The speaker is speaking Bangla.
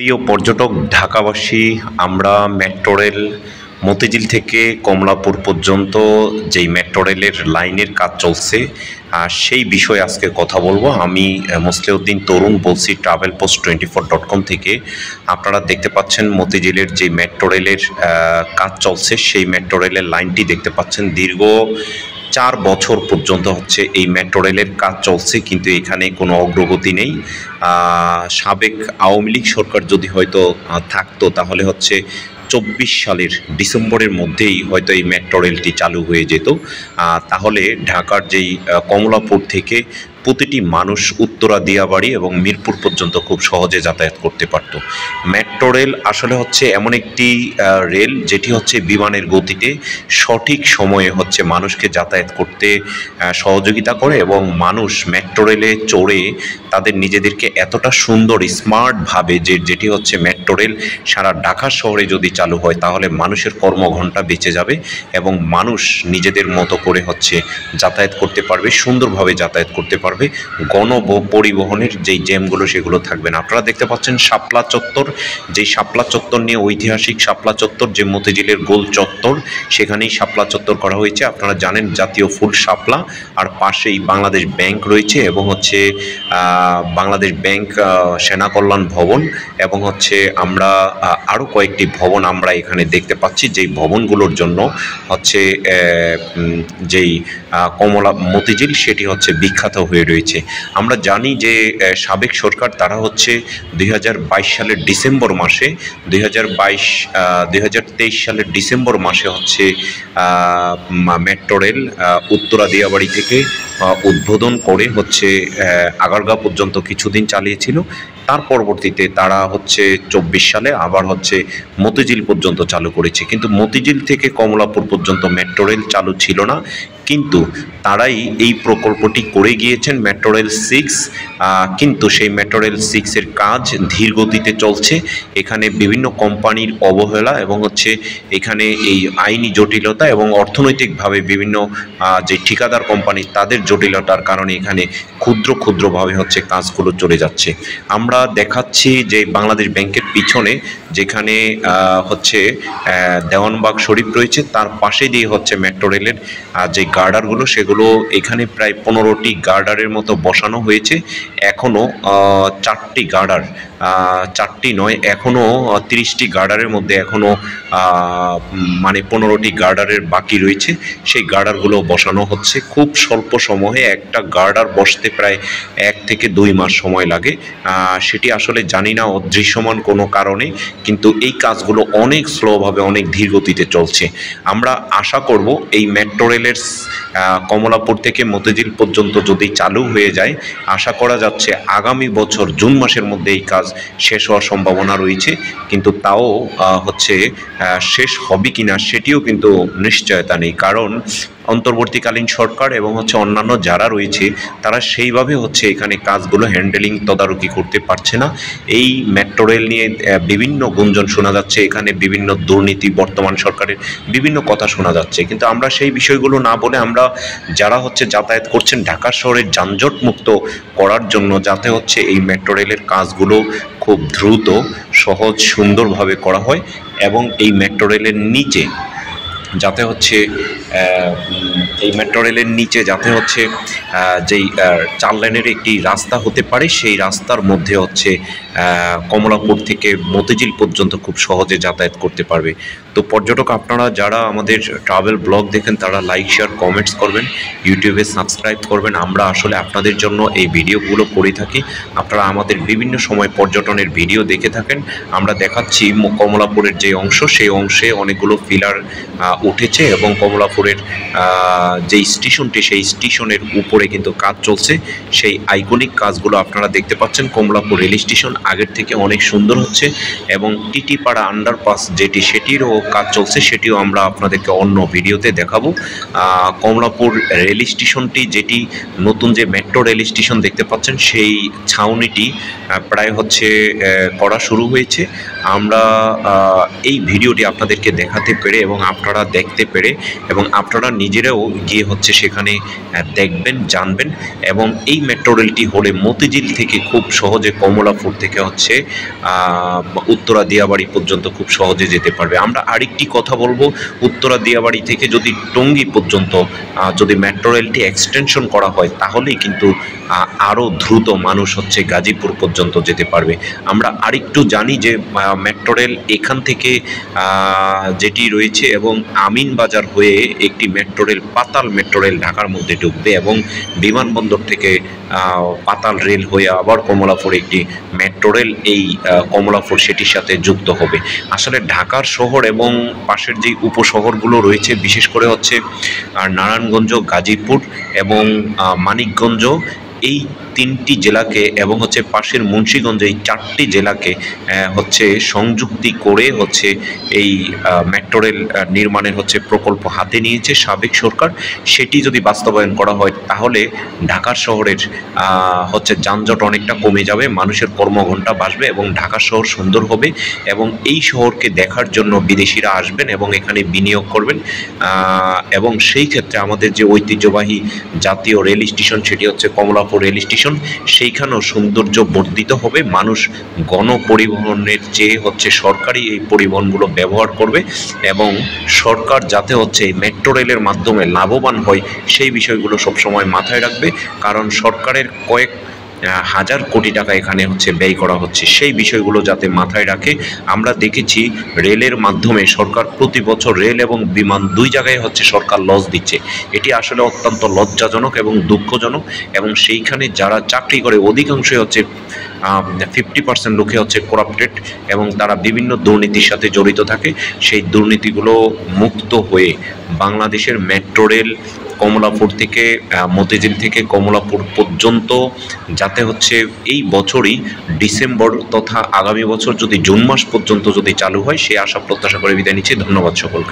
প্রিয় পর্যটক ঢাকাবাসী, আমরা মেট্রো রেল মতিঝিল থেকে কমলাপুর পর্যন্ত যেই মেট্রো রেলের লাইনের কাজ চলছে সেই বিষয়ে আজকে কথা বলবো। আমি মোসলেউদ্দিন তরুণ বলছি travelpost24.com থেকে। আপনারা দেখতে পাচ্ছেন মতিঝিলের যে মেট্রো রেলের কাজ চলছে, সেই মেট্রো রেলের লাইনটি দেখতে পাচ্ছেন। দীর্ঘ 4 বছর পর্যন্ত হচ্ছে এই মেট্রো রেলের কাজ চলছে, কিন্তু এখানে কোনো অগ্রগতি নেই। সাবেক আওয়ামী লীগ সরকার যদি হয়তো থাকতো, তাহলে হচ্ছে 24 সালের ডিসেম্বরের মধ্যেই হয়তো এই মেট্রো রেলটি চালু হয়ে যেত। তাহলে ঢাকার যেই কমলাপুর থেকে প্রতিটি মানুষ উত্তরা, দিয়াবাড়ি এবং মিরপুর পর্যন্ত খুব সহজে যাতায়াত করতে পারত। মেট্রো রেল আসলে হচ্ছে এমন একটি রেল যেটি হচ্ছে বিমানের গতিতে সঠিক সময়ে হচ্ছে মানুষকে যাতায়াত করতে সহযোগিতা করে, এবং মানুষ মেট্রো রেলে চড়ে তাদের নিজেদেরকে এতটা সুন্দর স্মার্টভাবে যেটি হচ্ছে মেট্রো রেল সারা ঢাকা শহরে যদি চালু হয়, তাহলে মানুষের কর্মঘণ্টা বেঁচে যাবে এবং মানুষ নিজেদের মতো করে হচ্ছে যাতায়াত করতে পারবে, সুন্দরভাবে যাতায়াত করতে পারবে। পরিবহনের যেই জ্যামগুলো সেগুলো থাকবে না। আপনারা দেখতে পাচ্ছেন শাপলা চত্বর, যেই শাপলা চত্বর নিয়ে ঐতিহাসিক শাপলা চত্বর, যে মতিঝিলের গোল চত্বর, সেখানেই শাপলা চত্বর করা হয়েছে। আপনারা জানেন জাতীয় ফুল শাপলা, আর পাশেই বাংলাদেশ ব্যাংক রয়েছে, এবং হচ্ছে বাংলাদেশ ব্যাংক সেনা কল্যাণ ভবন, এবং হচ্ছে আমরা আরও কয়েকটি ভবন আমরা এখানে দেখতে পাচ্ছি, যেই ভবনগুলোর জন্য হচ্ছে যেই মতিঝিল সেটি হচ্ছে বিখ্যাত হয়ে রয়েছে। আমরা জানি যে সাবেক সরকার তারা হচ্ছে 2022 সালের ডিসেম্বর মাসে 2023 সালের ডিসেম্বর মাসে হচ্ছে মেট্রো রেল উত্তরা, দিয়াবাড়ি থেকে উদ্বোধন করে হচ্ছে আগারগাঁও পর্যন্ত কিছুদিন চালিয়েছিল। তার পরবর্তীতে তারা হচ্ছে 24 সালে আবার হচ্ছে মতিঝিল পর্যন্ত চালু করেছে, কিন্তু মতিঝিল থেকে কমলাপুর পর্যন্ত মেট্রো রেল চালু ছিল না। কিন্তু তারাই এই প্রকল্পটি করে গিয়েছেন মেট্রো রেল 6, কিন্তু সেই মেট্রো রেল 6-এর কাজ ধীর গতিতে চলছে। এখানে বিভিন্ন কোম্পানির অবহেলা এবং হচ্ছে এখানে এই আইনি জটিলতা এবং অর্থনৈতিকভাবে বিভিন্ন যে ঠিকাদার কোম্পানি তাদের জটিলতার কারণে এখানে ক্ষুদ্রভাবে হচ্ছে কাজগুলো চলে যাচ্ছে। আমরা দেখাচ্ছি যে বাংলাদেশ ব্যাংকের পিছনে যেখানে হচ্ছে দেওয়ানবাগ শরীফ রয়েছে, তার পাশে দিয়ে হচ্ছে মেট্রো রেলের যে গার্ডারগুলো, সেগুলো এখানে প্রায় 15টি গার্ডারের মতো বসানো হয়েছে। এখনও 4টি গার্ডার, 4টি নয়, এখনও 30টি গার্ডারের মধ্যে এখনও মানে 15টি গার্ডারের বাকি রয়েছে। সেই গার্ডারগুলো বসানো হচ্ছে। খুব স্বল্প সময়ে একটা গার্ডার বসতে প্রায় 1 থেকে 2 মাস সময় লাগে। সেটি আসলে জানি না অদৃশ্যমান কোনো কারণে, কিন্তু এই কাজগুলো অনেক স্লোভাবে, অনেক ধীর গতিতে চলছে। আমরা আশা করব এই মেট্রো রেলের কমলাপুর থেকে মতিঝিল পর্যন্ত যদি চালু হয়ে যায়, আশা করা যাচ্ছে আগামী বছর জুন মাসের মধ্যে এই কাজ শেষ হওয়ার সম্ভাবনা রয়েছে। কিন্তু তাও হচ্ছে শেষ হবে কিনা সেটিও কিন্তু নিশ্চয়তা নেই, কারণ অন্তর্বর্তীকালীন সরকার এবং হচ্ছে অন্যান্য যারা রয়েছে তারা সেইভাবে হচ্ছে এখানে কাজগুলো হ্যান্ডেলিং, তদারকি করতে পারছে না। এই মেট্রো রেল নিয়ে বিভিন্ন গুঞ্জন শোনা যাচ্ছে, এখানে বিভিন্ন দুর্নীতি, বর্তমান সরকারের বিভিন্ন কথা শোনা যাচ্ছে, কিন্তু আমরা সেই বিষয়গুলো না বলে আমরা যারা হচ্ছে যাতায়াত করছেন ঢাকা শহরের যানজট মুক্ত করার জন্য, যাতে হচ্ছে এই মেট্রো রেলের কাজগুলো খুব দ্রুত, সহজ, সুন্দরভাবে করা হয়, এবং এই মেট্রো রেলের নিচে যাতে হচ্ছে যেই 4 লেনের একটি রাস্তা হতে পারে, সেই রাস্তার মধ্যে হচ্ছে কমলাপুর থেকে মতিঝিল পর্যন্ত খুব সহজে যাতায়াত করতে পারবে। তো পর্যটক আপনারা যারা আমাদের ট্রাভেল ব্লগ দেখেন, তারা লাইক, শেয়ার, কমেন্টস করবেন, ইউটিউবে সাবস্ক্রাইব করবেন। আমরা আসলে আপনাদের জন্য এই ভিডিওগুলো করে থাকি। আপনারা আমাদের বিভিন্ন সময় পর্যটনের ভিডিও দেখে থাকেন। আমরা দেখাচ্ছি কমলাপুরের যে অংশ, সেই অংশে অনেকগুলো পিলার উঠেছে, এবং কমলাপুরের যে স্টেশনটি, সেই স্টেশনের উপরে কিন্তু কাজ চলছে। সেই আইকনিক কাজগুলো আপনারা দেখতে পাচ্ছেন। কমলাপুর রেল স্টেশন আগের থেকে অনেক সুন্দর হচ্ছে, এবং টিটিপাড়া আন্ডারপাস যেটি, সেটিরও কাজ চলছে, সেটিও আমরা আপনাদেরকে অন্য ভিডিওতে দেখাবো। কমলাপুর রেল স্টেশনটি, যেটি নতুন যে মেট্রো রেল স্টেশন দেখতে পাচ্ছেন, সেই ছাউনিটি প্রায় হচ্ছে করা শুরু হয়েছে। আমরা এই ভিডিওটি আপনাদেরকে দেখাতে পেরে এবং আপনারা দেখতে পেরে, এবং আপনারা নিজেরাও গিয়ে হচ্ছে সেখানে দেখবেন, জানবেন। এবং এই মেট্রো রেলটি হলে মতিঝিল থেকে খুব সহজে, কমলাপুর থেকে হচ্ছে উত্তরা দিয়াবাড়ি পর্যন্ত খুব সহজে যেতে পারবে। আমরা আরেকটি কথা বলবো, উত্তরা দিয়াবাড়ি থেকে যদি টঙ্গী পর্যন্ত যদি মেট্রো রেলটি এক্সটেনশন করা হয়, তাহলেই কিন্তু আরও দ্রুত মানুষ হচ্ছে গাজীপুর পর্যন্ত যেতে পারবে। আমরা আরেকটু জানি যে মেট্রো রেল এখান থেকে যেটি রয়েছে, এবং আমিনবাজার হয়ে একটি মেট্রো রেল, পাতাল মেট্রো রেল ঢাকার মধ্যে ঢুকবে, এবং বিমানবন্দর থেকে পাতাল রেল হয়ে আবার কমলাপুর একটি মেট্রো রেল এই কমলাপুর সেটির সাথে যুক্ত হবে। আসলে ঢাকার শহর এবং পাশের যে উপশহরগুলো রয়েছে, বিশেষ করে হচ্ছে নারায়ণগঞ্জ, গাজীপুর এবং মানিকগঞ্জ, এই 3টি জেলাকে, এবং হচ্ছে পাশের মুন্সিগঞ্জ, এই 4টি জেলাকে হচ্ছে সংযুক্তি করে হচ্ছে এই মেট্রো রেল নির্মাণের হচ্ছে প্রকল্প হাতে নিয়েছে সাবেক সরকার। সেটি যদি বাস্তবায়ন করা হয়, তাহলে ঢাকার শহরের হচ্ছে যানজট অনেকটা কমে যাবে, মানুষের কর্মঘণ্টা বাড়বে, এবং ঢাকা শহর সুন্দর হবে। এবং এই শহরকে দেখার জন্য বিদেশিরা আসবেন এবং এখানে বিনিয়োগ করবেন। এবং সেই ক্ষেত্রে আমাদের যে ঐতিহ্যবাহী জাতীয় রেল স্টেশন, সেটি হচ্ছে কমলাপুর রেল স্টেশন, সেইখানেও সৌন্দর্য বর্ধিত হবে। মানুষ গণপরিবহনের চেয়ে হচ্ছে সরকারি এই পরিবহনগুলো ব্যবহার করবে, এবং সরকার যাতে হচ্ছে এই মেট্রো রেলের মাধ্যমে লাভবান হয়, সেই বিষয়গুলো সবসময় মাথায় রাখবে। কারণ সরকারের কয়েক হাজার কোটি টাকা এখানে হচ্ছে ব্যয় করা হচ্ছে, সেই বিষয়গুলো যাতে মাথায় রাখে। আমরা দেখেছি রেলের মাধ্যমে সরকার প্রতি বছর রেল এবং বিমান 2 জায়গায় হচ্ছে সরকার লস দিচ্ছে। এটি আসলে অত্যন্ত লজ্জাজনক এবং দুঃখজনক। এবং সেইখানে যারা চাকরি করে, অধিকাংশই হচ্ছে 50% লোকে হচ্ছে করাপ্টেড, এবং তারা বিভিন্ন দুর্নীতির সাথে জড়িত থাকে। সেই দুর্নীতিগুলো মুক্ত হয়ে বাংলাদেশের মেট্রো রেল কমলাপুর থেকে, মতিঝিল থেকে কমলাপুর পর্যন্ত যাতে হচ্ছে এই বছরই ডিসেম্বর তথা আগামী বছর যদি জুন মাস পর্যন্ত যদি চালু হয়, সে আশা প্রত্যাশা করে বিদায় নিচ্ছি। ধন্যবাদ সকলকে।